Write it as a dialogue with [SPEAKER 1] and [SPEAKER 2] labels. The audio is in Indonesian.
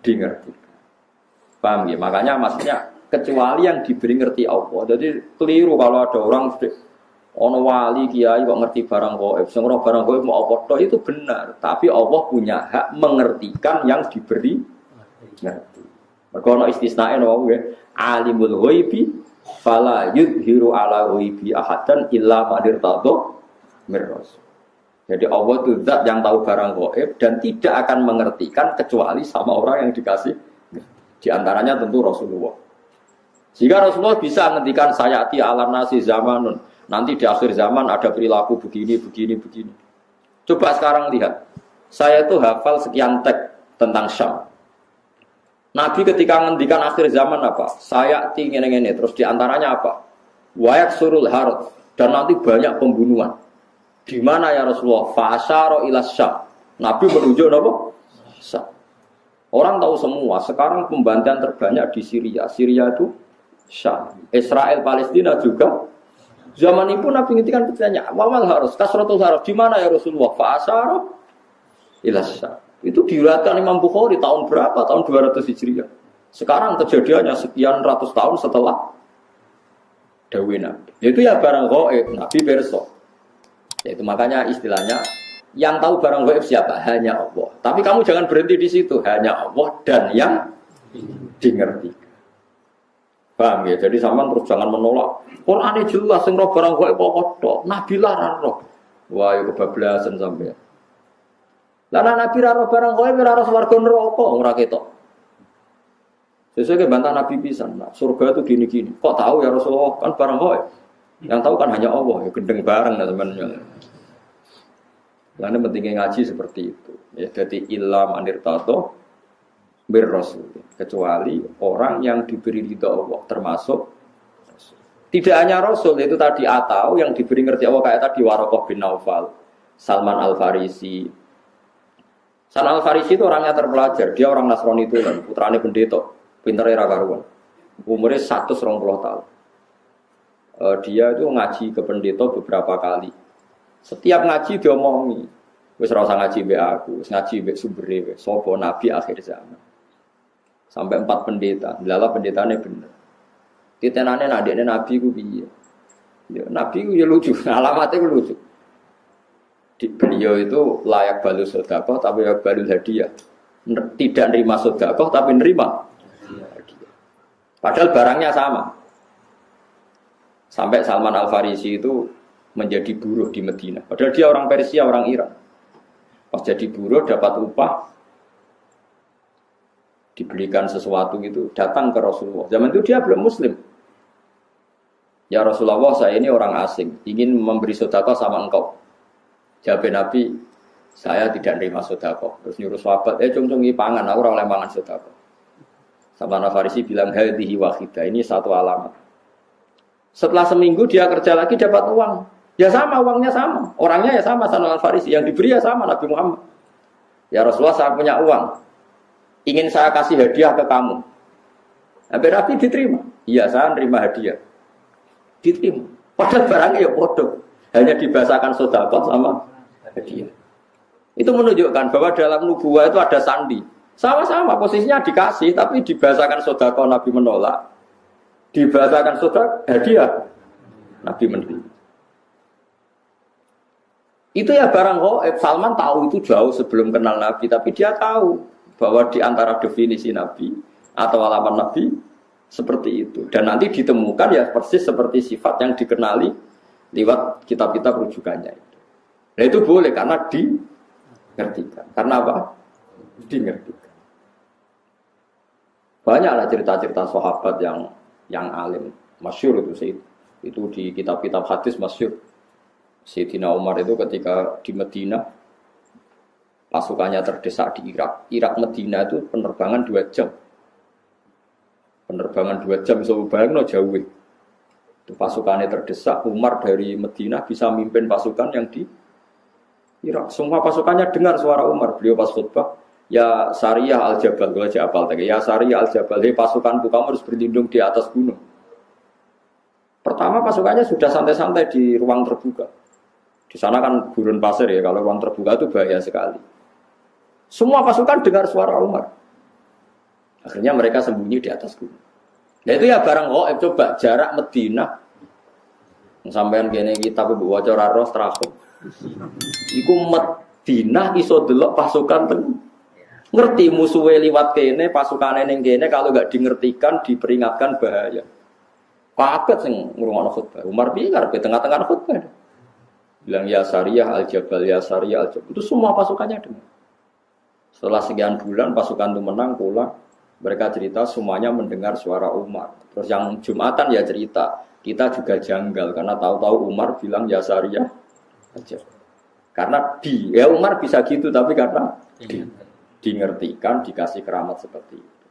[SPEAKER 1] Dingerti. Paham ya? Makanya maksudnya kecuali yang diberi ngerti Allah. Jadi keliru kalau ada orang ono wali kiai kok ngerti barang gaib. Sing ora barang gaib mau apa tok itu benar, tapi Allah punya hak mengertikan yang diberi ngerti. Mergo ono istisnae napa nggih? Alimul ghaibi fala yudhiru ala ghaibi ahadan illa man irtadha mir rasul. Jadi Allah itu zat yang tahu barang gaib dan tidak akan mengertikan kecuali sama orang yang dikasih. Di antaranya tentu Rasulullah. Jika Rasulullah bisa menghentikan sayati ala nasi zamanun, nanti di akhir zaman ada perilaku begini. Coba sekarang lihat, saya itu hafal sekian teks tentang Syam. Nabi ketika menghentikan akhir zaman apa? Sayati ngene-ngene, terus di antaranya apa? Wayak surul harut, dan nanti banyak pembunuhan. Di mana ya Rasulullah? Fa'asyara ila Syam. Nabi menunjuk apa? Syam. Orang tahu semua, sekarang pembantaian terbanyak di Syria. Syria itu Syam. Israel, Palestina juga. Zaman itu Nabi ngintikan bertanya, wamal harus, kasratul harus, di mana ya Rasulullah? Fa'asyara ila Syam. Itu diriwayatkan Imam Bukhari tahun berapa? Tahun 200 Hijriah. Sekarang kejadiannya sekian ratus tahun setelah dawuh Nabi. Itu ya barang gaib, Nabi perso. Itu makanya istilahnya yang tahu barang gaib siapa? Hanya Allah. Tapi kamu jangan berhenti di situ. Hanya Allah dan yang dimengerti. Paham ya? Jadi sampean terus jangan menolak. Qur'ane jelas sing roh barang gaib kok. Nabi larang roh. Wah, ya kebablasan sampean. Lah Nabi ra roh barang gaib ora roh swarga neraka ora ketok. Sesuai bantah Nabi pisan. Nah, surga itu gini-gini. Kok tahu ya Rasulullah? Kan barang gaib. Yang tahu kan hanya Allah. Ya gendeng bareng lah teman-teman. Karena pentingnya ngaji seperti itu. Ya, jadi illa manir tato bir rasul. Kecuali orang yang diberi ridha Allah, termasuk rasul. Tidak hanya rasul itu tadi atau yang diberi ngerti Allah kayak tadi Waraqah bin Naufal, Salman Al Farisi. Salman Al Farisi itu orangnya terpelajar. Dia orang Nasrani itu kan, putrane pendeta, pinter era karuan. Umurnya 120 tahun. Dia itu ngaji ke pendeta beberapa kali. Setiap ngaji diomongi, wis ora usah ngaji mbek aku, wis ngaji mbek sumbere wis sapa nabi akhir zaman. Sampai 4 pendeta, lala pendetane bener. Titenane nak dekne nabi ku piye? Ya nabi ku ya lucu, alamatnya ku lucu. Beliau itu layak balu sedekah tapi layak balu hadiah. Tidak nerima sedekah tapi nerima hadiah. Padahal barangnya sama. Sampai Salman Al Farisi itu menjadi buruh di Medina. Padahal dia orang Persia, orang Iran. Pas jadi buruh dapat upah, dibelikan sesuatu gitu, datang ke Rasulullah. Zaman itu dia belum Muslim. Ya Rasulullah, saya ini orang asing, ingin memberi sedekah sama engkau. Jawab Nabi, saya tidak nerima sedekah. Terus nyuruh sahabat, cung-cungi pangan, aku ora oleh mangan sedekah. Salman Al Farisi bilang, hadhihi wahidah, ini satu alamat. Setelah seminggu dia kerja lagi dapat uang. Ya sama, uangnya sama. Orangnya ya sama, Salman Al Farisi. Yang diberi ya sama, Nabi Muhammad. Ya Rasulullah, saya punya uang. Ingin saya kasih hadiah ke kamu. Nabi diterima. Iya, saya nerima hadiah. Diterima. Padahal barangnya ya bodoh. Hanya dibahasakan sedekah sama hadiah. Itu menunjukkan bahwa dalam nubuwah itu ada sandi. Sama-sama, posisinya dikasih, tapi dibahasakan sedekah Nabi menolak. Dibahasakan sedekah hadiah Nabi menerima. Itu ya barang gaib. Salman tahu itu jauh sebelum kenal Nabi, tapi dia tahu bahwa di antara definisi Nabi atau alamat Nabi seperti itu. Dan nanti ditemukan ya persis seperti sifat yang dikenali lewat kitab-kitab rujukannya itu. Nah itu boleh karena dingertikan. Karena apa? Dingertikan. Banyaklah cerita-cerita sahabat yang alim, masyhur itu di kitab-kitab hadis masyhur. Sayyidina Umar itu ketika di Medina pasukannya terdesak di Irak Medina itu penerbangan 2 jam. Penerbangan 2 jam so bayangno jauh. Itu pasukannya terdesak, Umar dari Medina bisa mimpin pasukan yang di Irak. Semua pasukannya dengar suara Umar. Beliau pas khutbah, ya Sariyah Al-Jabal, kalau Jabal tadi, ya Sariyah Al-Jabal, hei pasukanku kamu harus berlindung di atas gunung. Pertama pasukannya sudah santai-santai di ruang terbuka. Di sana kan gurun pasir ya, kalau ruang terbuka itu bahaya sekali. Semua pasukan dengar suara Umar. Akhirnya mereka sembunyi di atas gunung. Nah itu ya barang gaib. Coba jarak Madinah sampean kene kita waca ora ros trafik. Iku Madinah iso delok pasukan teng. Ngerti musuhe liwat kene, pasukane ning kene kalau enggak dingertikan, diperingatkan bahaya. Kaget sing ngrungokno khutbah. Umar piye karepe tengah-tengah khutbah. Bilang ya Sariyah al-Jabal, ya Sariyah al-Jabal. Itu semua pasukannya dengar. Setelah sekian bulan pasukan itu menang pulang. Mereka cerita semuanya mendengar suara Umar. Terus yang Jumatan ya cerita, kita juga janggal karena tahu-tahu Umar bilang ya Sariyah aja. Karena ya Umar bisa gitu tapi karena dingertikan, dikasih keramat seperti itu.